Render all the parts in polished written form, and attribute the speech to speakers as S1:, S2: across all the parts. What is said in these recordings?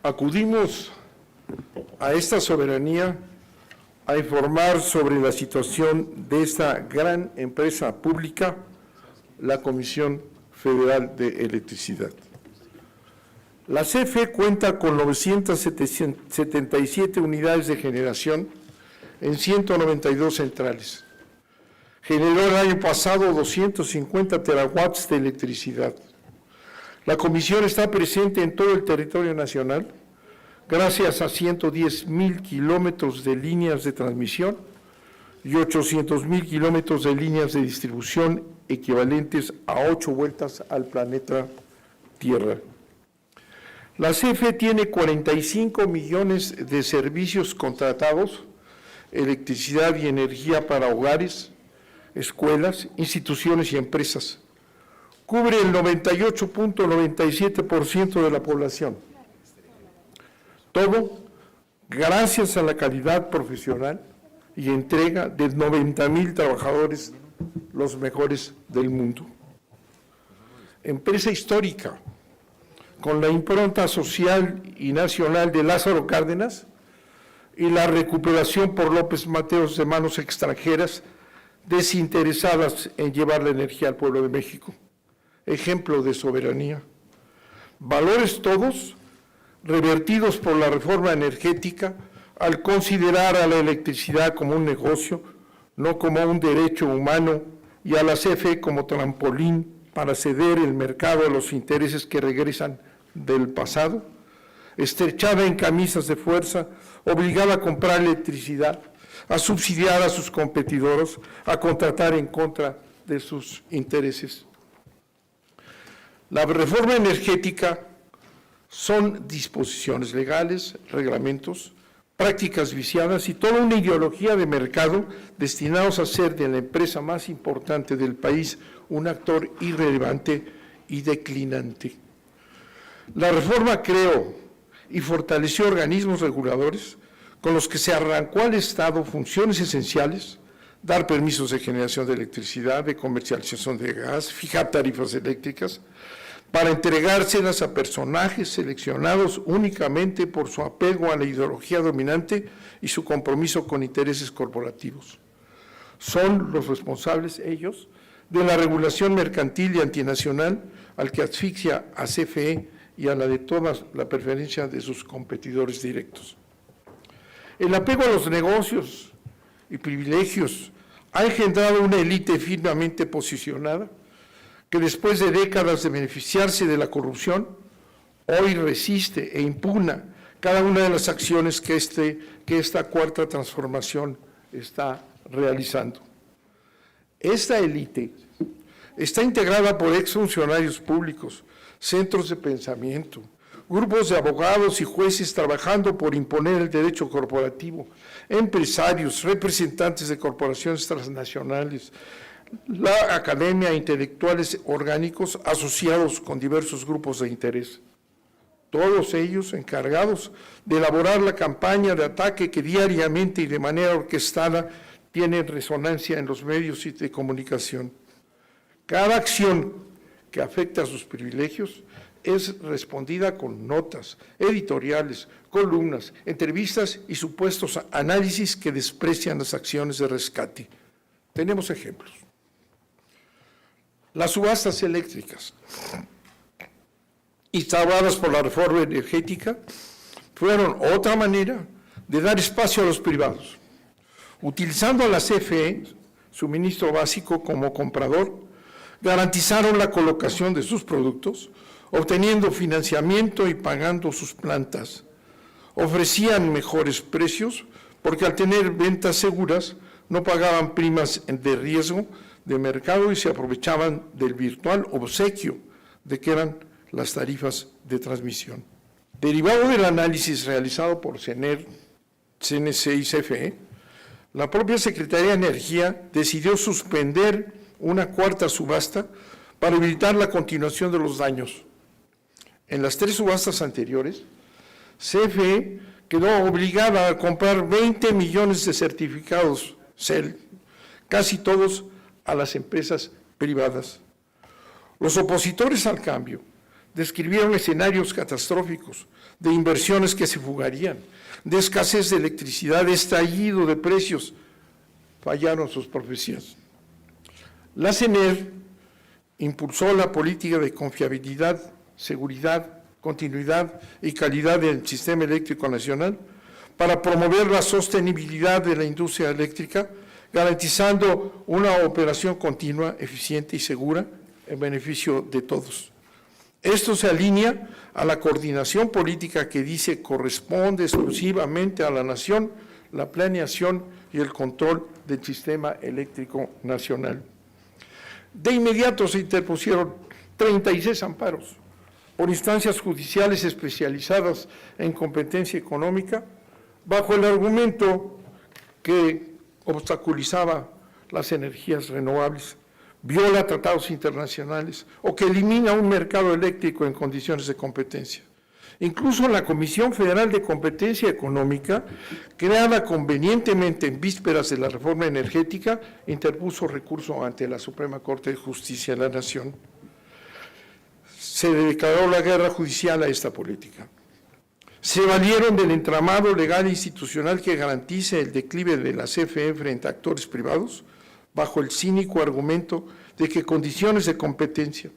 S1: Acudimos a esta soberanía a informar sobre la situación de esta gran empresa pública, la Comisión Federal de Electricidad. La CFE cuenta con 977 unidades de generación en 192 centrales. Generó el año pasado 250 terawatts de electricidad. La Comisión está presente en todo el territorio nacional, gracias a 110,000 kilómetros de líneas de transmisión y 800,000 kilómetros de líneas de distribución equivalentes a 8 vueltas al planeta Tierra. La CFE tiene 45 millones de servicios contratados, electricidad y energía para hogares, escuelas, instituciones y empresas. Cubre el 98.97% de la población. Todo gracias a la calidad profesional y entrega de 90,000 trabajadores, los mejores del mundo. Empresa histórica, con la impronta social y nacional de Lázaro Cárdenas y la recuperación por López Mateos de manos extranjeras desinteresadas en llevar la energía al pueblo de México. Ejemplo de soberanía. Valores todos revertidos por la reforma energética al considerar a la electricidad como un negocio, no como un derecho humano, y a la CFE como trampolín para ceder el mercado a los intereses que regresan del pasado, estrechada en camisas de fuerza, obligada a comprar electricidad, a subsidiar a sus competidores, a contratar en contra de sus intereses. La reforma energética son disposiciones legales, reglamentos, prácticas viciadas y toda una ideología de mercado destinados a hacer de la empresa más importante del país un actor irrelevante y declinante. La reforma creó y fortaleció organismos reguladores con los que se arrancó al Estado funciones esenciales, dar permisos de generación de electricidad, de comercialización de gas, fijar tarifas eléctricas, para entregárselas a personajes seleccionados únicamente por su apego a la ideología dominante y su compromiso con intereses corporativos. Son los responsables, ellos, de la regulación mercantil y antinacional al que asfixia a CFE y a la de toda la preferencia de sus competidores directos. El apego a los negocios y privilegios ha engendrado una élite firmemente posicionada que después de décadas de beneficiarse de la corrupción, hoy resiste e impugna cada una de las acciones que esta cuarta transformación está realizando. Esta élite está integrada por exfuncionarios públicos, centros de pensamiento, grupos de abogados y jueces trabajando por imponer el derecho corporativo, empresarios, representantes de corporaciones transnacionales, la academia e intelectuales orgánicos asociados con diversos grupos de interés. Todos ellos encargados de elaborar la campaña de ataque que diariamente y de manera orquestada tiene resonancia en los medios de comunicación. Cada acción que afecta a sus privilegios es respondida con notas, editoriales, columnas, entrevistas y supuestos análisis que desprecian las acciones de rescate. Tenemos ejemplos. Las subastas eléctricas, instauradas por la reforma energética, fueron otra manera de dar espacio a los privados. Utilizando a la CFE, suministro básico, como comprador, garantizaron la colocación de sus productos, obteniendo financiamiento y pagando sus plantas. Ofrecían mejores precios porque al tener ventas seguras no pagaban primas de riesgo de mercado y se aprovechaban del virtual obsequio de que eran las tarifas de transmisión. Derivado del análisis realizado por CENER, CNC y CFE, la propia Secretaría de Energía decidió suspender una cuarta subasta para evitar la continuación de los daños. En las 3 subastas anteriores, CFE quedó obligada a comprar 20 millones de certificados CEL, casi todos a las empresas privadas. Los opositores al cambio describieron escenarios catastróficos, de inversiones que se fugarían, de escasez de electricidad, de estallido de precios. Fallaron sus profecías. La CNER impulsó la política de confiabilidad, seguridad, continuidad y calidad del sistema eléctrico nacional para promover la sostenibilidad de la industria eléctrica, garantizando una operación continua, eficiente y segura en beneficio de todos. Esto se alinea a la coordinación política que dice corresponde exclusivamente a la nación la planeación y el control del sistema eléctrico nacional. De inmediato se interpusieron 36 amparos por instancias judiciales especializadas en competencia económica, bajo el argumento que obstaculizaba las energías renovables, viola tratados internacionales o que elimina un mercado eléctrico en condiciones de competencia. Incluso la Comisión Federal de Competencia Económica, creada convenientemente en vísperas de la reforma energética, interpuso recurso ante la Suprema Corte de Justicia de la Nación. Se declaró la guerra judicial a esta política. Se valieron del entramado legal e institucional que garantice el declive de la CFE frente a actores privados, bajo el cínico argumento de que condiciones de competencia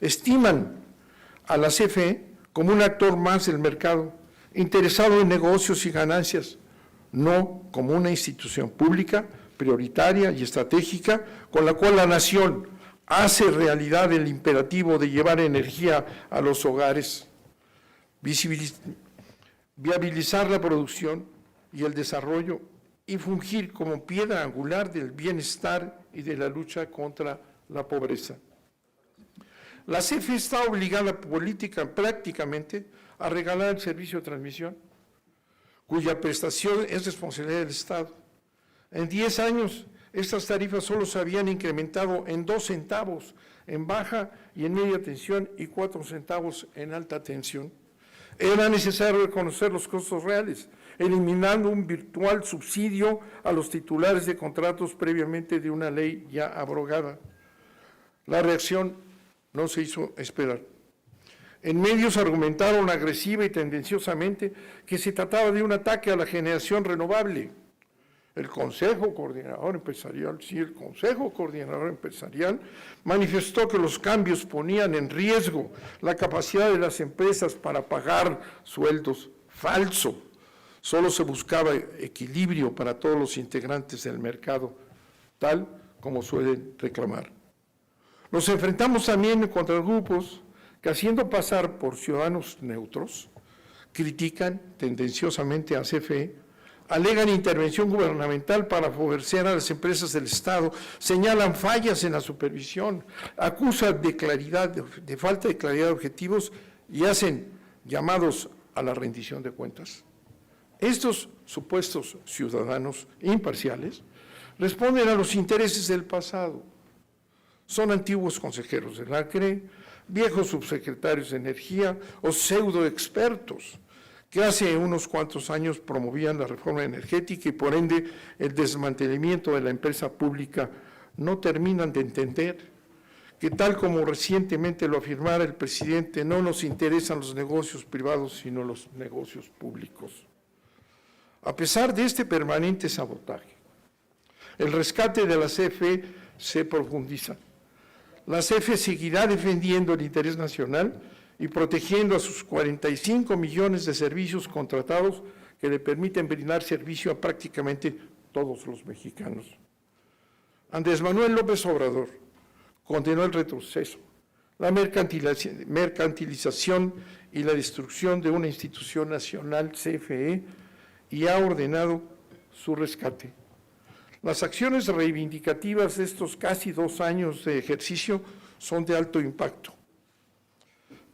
S1: estiman a la CFE como un actor más del mercado, interesado en negocios y ganancias, no como una institución pública, prioritaria y estratégica, con la cual la nación hace realidad el imperativo de llevar energía a los hogares, viabilizar la producción y el desarrollo y fungir como piedra angular del bienestar y de la lucha contra la pobreza. La CFE está obligada prácticamente a regalar el servicio de transmisión, cuya prestación es responsabilidad del Estado. En 10 años, estas tarifas solo se habían incrementado en 2 centavos en baja y en media tensión y 4 centavos en alta tensión. Era necesario reconocer los costos reales, eliminando un virtual subsidio a los titulares de contratos previamente de una ley ya abrogada. La reacción no se hizo esperar. En medios argumentaron agresiva y tendenciosamente que se trataba de un ataque a la generación renovable. El Consejo Coordinador Empresarial, manifestó que los cambios ponían en riesgo la capacidad de las empresas para pagar sueldos. Falso. Solo se buscaba equilibrio para todos los integrantes del mercado, tal como suelen reclamar. Nos enfrentamos también contra grupos que, haciendo pasar por ciudadanos neutros, critican tendenciosamente a CFE, alegan intervención gubernamental para favorecer a las empresas del Estado, señalan fallas en la supervisión, acusan de falta de claridad de objetivos y hacen llamados a la rendición de cuentas. Estos supuestos ciudadanos imparciales responden a los intereses del pasado. Son antiguos consejeros del ACRE, viejos subsecretarios de energía o pseudoexpertos que hace unos cuantos años promovían la reforma energética y por ende el desmantelamiento de la empresa pública. No terminan de entender que, tal como recientemente lo afirmara el presidente, no nos interesan los negocios privados sino los negocios públicos. A pesar de este permanente sabotaje, el rescate de la CFE se profundiza. La CFE seguirá defendiendo el interés nacional y protegiendo a sus 45 millones de servicios contratados que le permiten brindar servicio a prácticamente todos los mexicanos. Andrés Manuel López Obrador condenó el retroceso, la mercantilización y la destrucción de una institución nacional, CFE, y ha ordenado su rescate. Las acciones reivindicativas de estos casi 2 años de ejercicio son de alto impacto.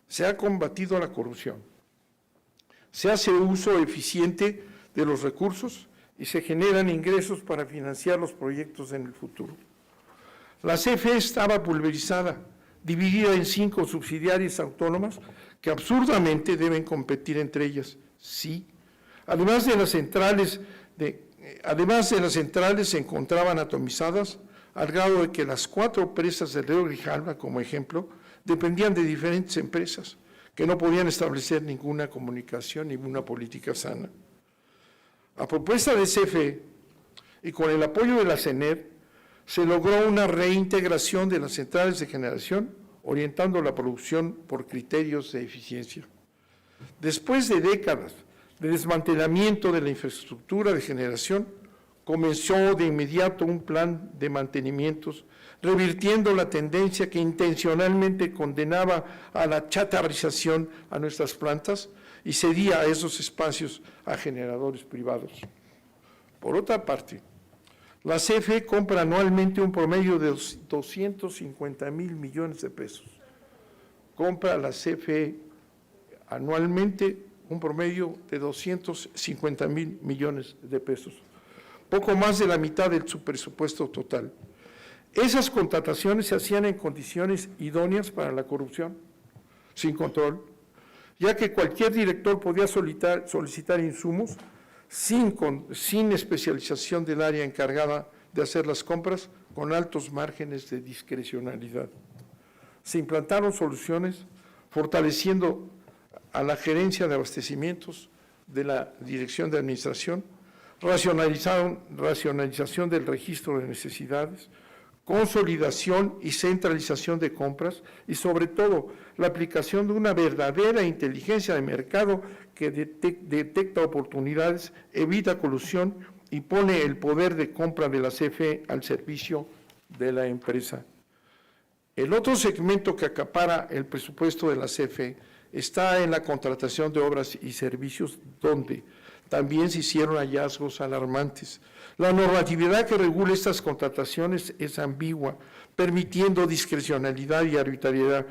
S1: Se ha combatido la corrupción, se hace uso eficiente de los recursos y se generan ingresos para financiar los proyectos en el futuro. La CFE estaba pulverizada, dividida en 5 subsidiarias autónomas que absurdamente deben competir entre ellas. Sí, además de las centrales se encontraban atomizadas al grado de que las 4 presas de Río Grijalva, como ejemplo, dependían de diferentes empresas que no podían establecer ninguna comunicación, ninguna política sana. A propuesta de CFE y con el apoyo de la CENER, se logró una reintegración de las centrales de generación, orientando la producción por criterios de eficiencia. Después de décadas de desmantelamiento de la infraestructura de generación, comenzó de inmediato un plan de mantenimientos, revirtiendo la tendencia que intencionalmente condenaba a la chatarrización a nuestras plantas y cedía a esos espacios a generadores privados. Por otra parte, la CFE compra anualmente un promedio de 250,000 millones de pesos. Compra la CFE anualmente un promedio de 250,000 millones de pesos, poco más de la mitad de su presupuesto total. Esas contrataciones se hacían en condiciones idóneas para la corrupción, sin control, ya que cualquier director podía solicitar insumos sin especialización del área encargada de hacer las compras, con altos márgenes de discrecionalidad. Se implantaron soluciones fortaleciendo a la gerencia de abastecimientos de la Dirección de Administración, racionalización del registro de necesidades, consolidación y centralización de compras y, sobre todo, la aplicación de una verdadera inteligencia de mercado que detecta oportunidades, evita colusión y pone el poder de compra de la CFE al servicio de la empresa. El otro segmento que acapara el presupuesto de la CFE está en la contratación de obras y servicios, donde también se hicieron hallazgos alarmantes. La normatividad que regula estas contrataciones es ambigua, permitiendo discrecionalidad y arbitrariedad.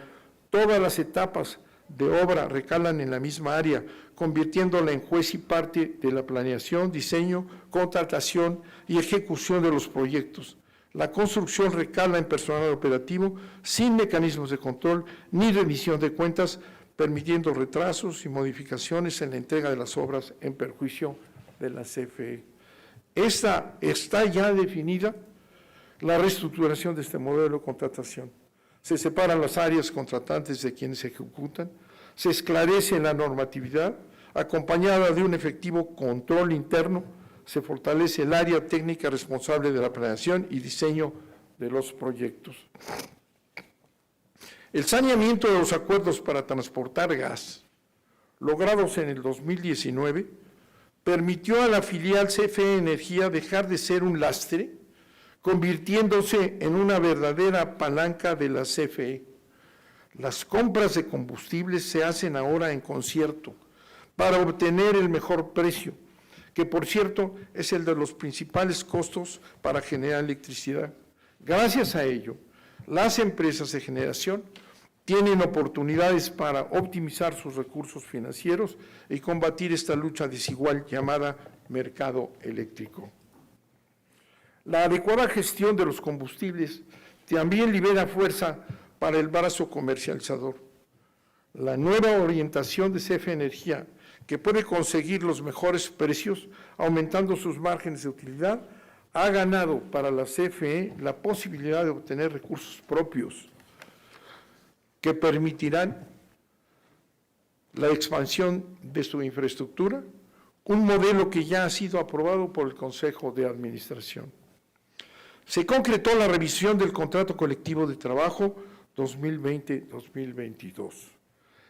S1: Todas las etapas de obra recalan en la misma área, convirtiéndola en juez y parte de la planeación, diseño, contratación y ejecución de los proyectos. La construcción recala en personal operativo, sin mecanismos de control ni rendición de cuentas, permitiendo retrasos y modificaciones en la entrega de las obras en perjuicio de la CFE. Está ya definida la reestructuración de este modelo de contratación. Se separan las áreas contratantes de quienes ejecutan, se esclarece la normatividad, acompañada de un efectivo control interno, se fortalece el área técnica responsable de la planeación y diseño de los proyectos. El saneamiento de los acuerdos para transportar gas, logrados en el 2019, permitió a la filial CFE Energía dejar de ser un lastre, convirtiéndose en una verdadera palanca de la CFE. Las compras de combustibles se hacen ahora en concierto para obtener el mejor precio, que por cierto es el de los principales costos para generar electricidad. Gracias a ello, las empresas de generación tienen oportunidades para optimizar sus recursos financieros y combatir esta lucha desigual llamada mercado eléctrico. La adecuada gestión de los combustibles también libera fuerza para el brazo comercializador. La nueva orientación de CFE Energía, que puede conseguir los mejores precios aumentando sus márgenes de utilidad, ha ganado para la CFE la posibilidad de obtener recursos propios que permitirán la expansión de su infraestructura, un modelo que ya ha sido aprobado por el Consejo de Administración. Se concretó la revisión del contrato colectivo de trabajo 2020-2022.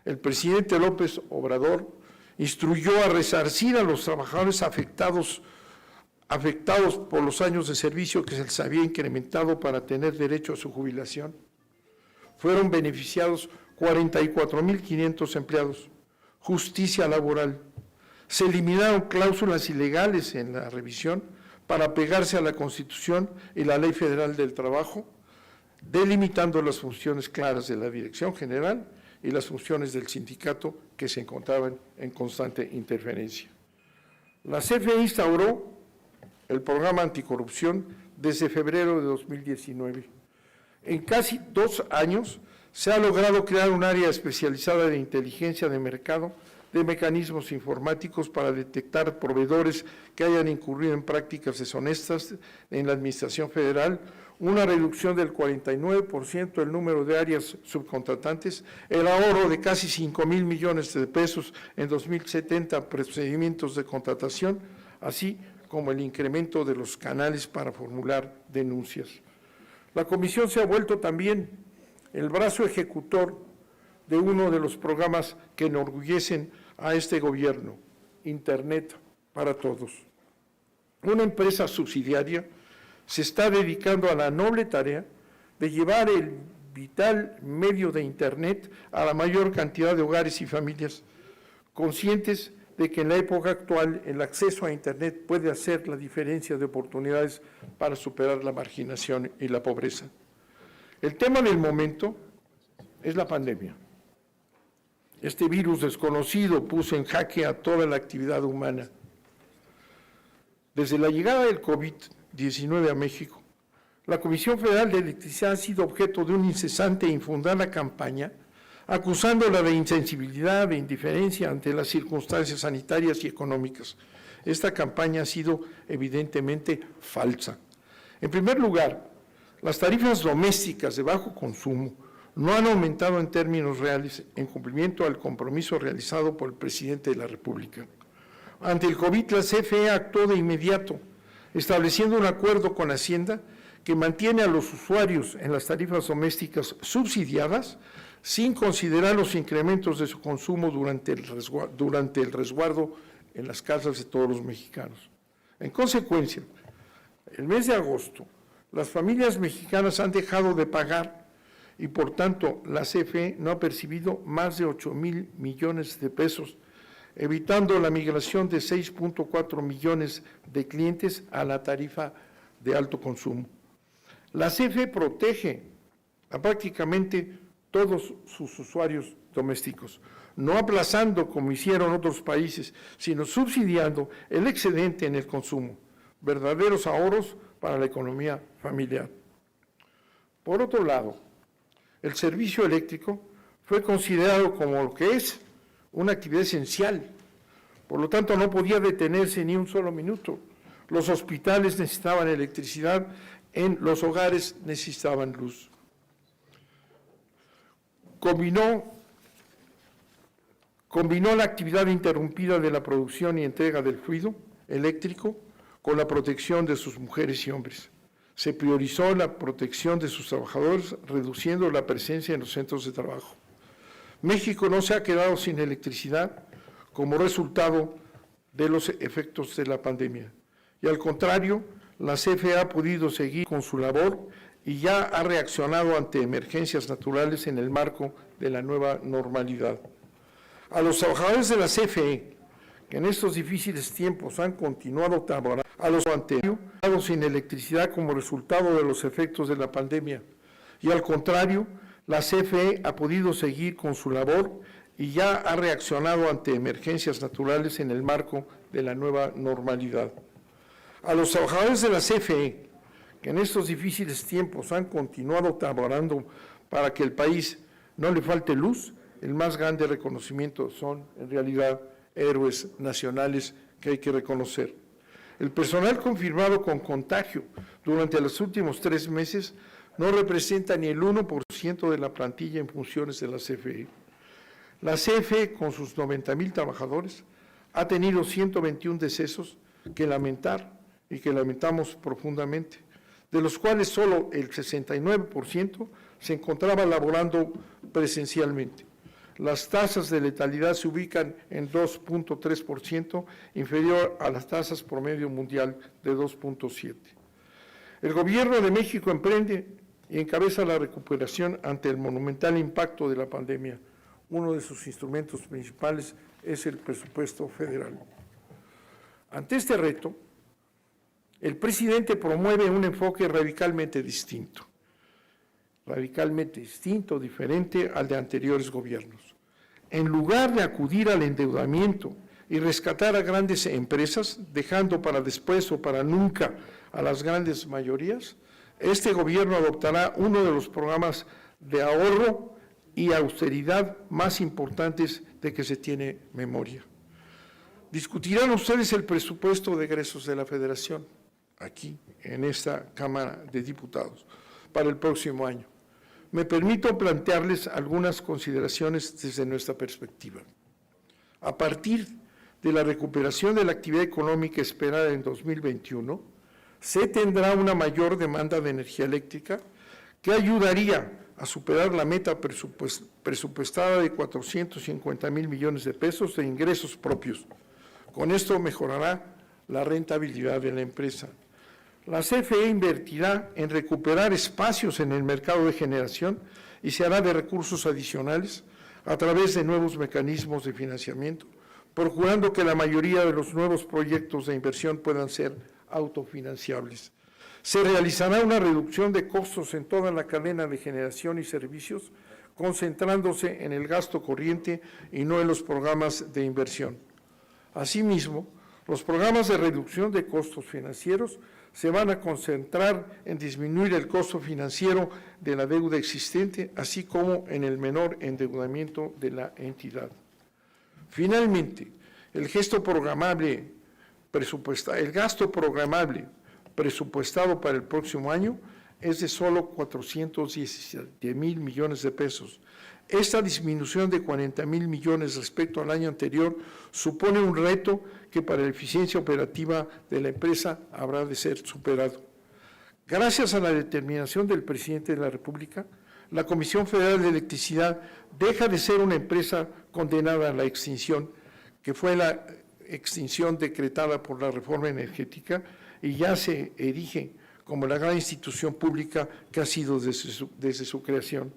S1: El presidente López Obrador instruyó a resarcir a los trabajadores afectados por los años de servicio que se les había incrementado para tener derecho a su jubilación. Fueron beneficiados 44,500 empleados. Justicia laboral. Se eliminaron cláusulas ilegales en la revisión para apegarse a la Constitución y la Ley Federal del Trabajo, delimitando las funciones claras de la Dirección General y las funciones del sindicato que se encontraban en constante interferencia. La CFE instauró el programa anticorrupción desde febrero de 2019. En casi 2 años se ha logrado crear un área especializada de inteligencia de mercado de mecanismos informáticos para detectar proveedores que hayan incurrido en prácticas deshonestas en la Administración Federal, una reducción del 49% del número de áreas subcontratantes, el ahorro de casi 5,000 millones de pesos en 2070 procedimientos de contratación, así como el incremento de los canales para formular denuncias. La Comisión se ha vuelto también el brazo ejecutor de uno de los programas que enorgullecen a este gobierno, Internet para Todos. Una empresa subsidiaria se está dedicando a la noble tarea de llevar el vital medio de Internet a la mayor cantidad de hogares y familias, conscientes de que en la época actual el acceso a Internet puede hacer la diferencia de oportunidades para superar la marginación y la pobreza. El tema del momento es la pandemia. Este virus desconocido puso en jaque a toda la actividad humana. Desde la llegada del COVID-19 a México, la Comisión Federal de Electricidad ha sido objeto de una incesante e infundada campaña, acusándola de insensibilidad, de indiferencia ante las circunstancias sanitarias y económicas. Esta campaña ha sido evidentemente falsa. En primer lugar, las tarifas domésticas de bajo consumo no han aumentado en términos reales en cumplimiento al compromiso realizado por el presidente de la República. Ante el COVID, la CFE actuó de inmediato, estableciendo un acuerdo con Hacienda que mantiene a los usuarios en las tarifas domésticas subsidiadas sin considerar los incrementos de su consumo durante el resguardo en las casas de todos los mexicanos. En consecuencia, el mes de agosto, las familias mexicanas han dejado de pagar y, por tanto, la CFE no ha percibido más de 8,000 millones de pesos, evitando la migración de 6,4 millones de clientes a la tarifa de alto consumo. La CFE protege a prácticamente todos sus usuarios domésticos, no aplazando como hicieron otros países, sino subsidiando el excedente en el consumo, verdaderos ahorros para la economía familiar. Por otro lado, el servicio eléctrico fue considerado como lo que es una actividad esencial, por lo tanto no podía detenerse ni un solo minuto. Los hospitales necesitaban electricidad, en los hogares necesitaban luz. Combinó la actividad interrumpida de la producción y entrega del fluido eléctrico con la protección de sus mujeres y hombres. Se priorizó la protección de sus trabajadores, reduciendo la presencia en los centros de trabajo. México no se ha quedado sin electricidad como resultado de los efectos de la pandemia. Y al contrario, la CFE ha podido seguir con su labor y ya ha reaccionado ante emergencias naturales en el marco de la nueva normalidad. A los trabajadores de la CFE, que en estos difíciles tiempos han continuado trabajando, a los anteriores, sin electricidad como resultado de los efectos de la pandemia. Y al contrario, la CFE ha podido seguir con su labor y ya ha reaccionado ante emergencias naturales en el marco de la nueva normalidad. A los trabajadores de la CFE, que en estos difíciles tiempos han continuado trabajando para que el país no le falte luz, el más grande reconocimiento son, en realidad, héroes nacionales que hay que reconocer. El personal confirmado con contagio durante los últimos 3 meses no representa ni el 1% de la plantilla en funciones de la CFE. La CFE, con sus 90,000 trabajadores, ha tenido 121 decesos que lamentar y que lamentamos profundamente, de los cuales solo el 69% se encontraba laborando presencialmente. Las tasas de letalidad se ubican en 2,3%, inferior a las tasas promedio mundial de 2,7%. El Gobierno de México emprende y encabeza la recuperación ante el monumental impacto de la pandemia. Uno de sus instrumentos principales es el presupuesto federal. Ante este reto, el presidente promueve un enfoque radicalmente distinto, diferente al de anteriores gobiernos. En lugar de acudir al endeudamiento y rescatar a grandes empresas, dejando para después o para nunca a las grandes mayorías, este gobierno adoptará uno de los programas de ahorro y austeridad más importantes de que se tiene memoria. Discutirán ustedes el presupuesto de egresos de la Federación, aquí, en esta Cámara de Diputados, para el próximo año. Me permito plantearles algunas consideraciones desde nuestra perspectiva. A partir de la recuperación de la actividad económica esperada en 2021, se tendrá una mayor demanda de energía eléctrica que ayudaría a superar la meta presupuestada de 450,000 millones de pesos de ingresos propios. Con esto mejorará la rentabilidad de la empresa. La CFE invertirá en recuperar espacios en el mercado de generación y se hará de recursos adicionales a través de nuevos mecanismos de financiamiento, procurando que la mayoría de los nuevos proyectos de inversión puedan ser autofinanciables. Se realizará una reducción de costos en toda la cadena de generación y servicios, concentrándose en el gasto corriente y no en los programas de inversión. Asimismo, los programas de reducción de costos financieros se van a concentrar en disminuir el costo financiero de la deuda existente, así como en el menor endeudamiento de la entidad. Finalmente, el gasto programable presupuestado para el próximo año es de solo 417,000 millones de pesos. Esta disminución de 40,000 millones respecto al año anterior supone un reto que para la eficiencia operativa de la empresa habrá de ser superado. Gracias a la determinación del presidente de la República, la Comisión Federal de Electricidad deja de ser una empresa condenada a la extinción, que fue la extinción decretada por la reforma energética, y ya se erige como la gran institución pública que ha sido desde su creación.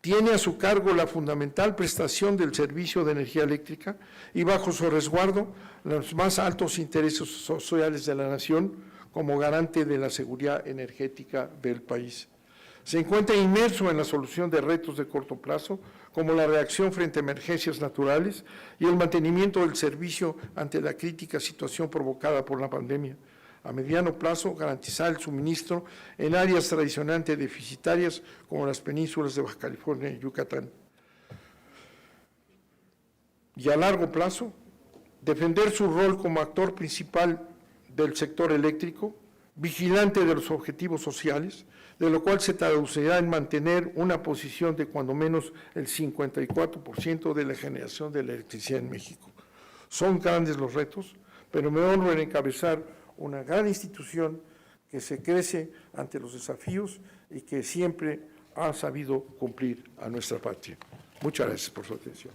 S1: Tiene a su cargo la fundamental prestación del servicio de energía eléctrica y bajo su resguardo los más altos intereses sociales de la nación como garante de la seguridad energética del país. Se encuentra inmerso en la solución de retos de corto plazo, como la reacción frente a emergencias naturales y el mantenimiento del servicio ante la crítica situación provocada por la pandemia. A mediano plazo, garantizar el suministro en áreas tradicionalmente deficitarias como las penínsulas de Baja California y Yucatán. Y a largo plazo, defender su rol como actor principal del sector eléctrico, vigilante de los objetivos sociales, de lo cual se traducirá en mantener una posición de cuando menos el 54% de la generación de la electricidad en México. Son grandes los retos, pero me honro en encabezar una gran institución que se crece ante los desafíos y que siempre ha sabido cumplir a nuestra patria. Muchas gracias por su atención.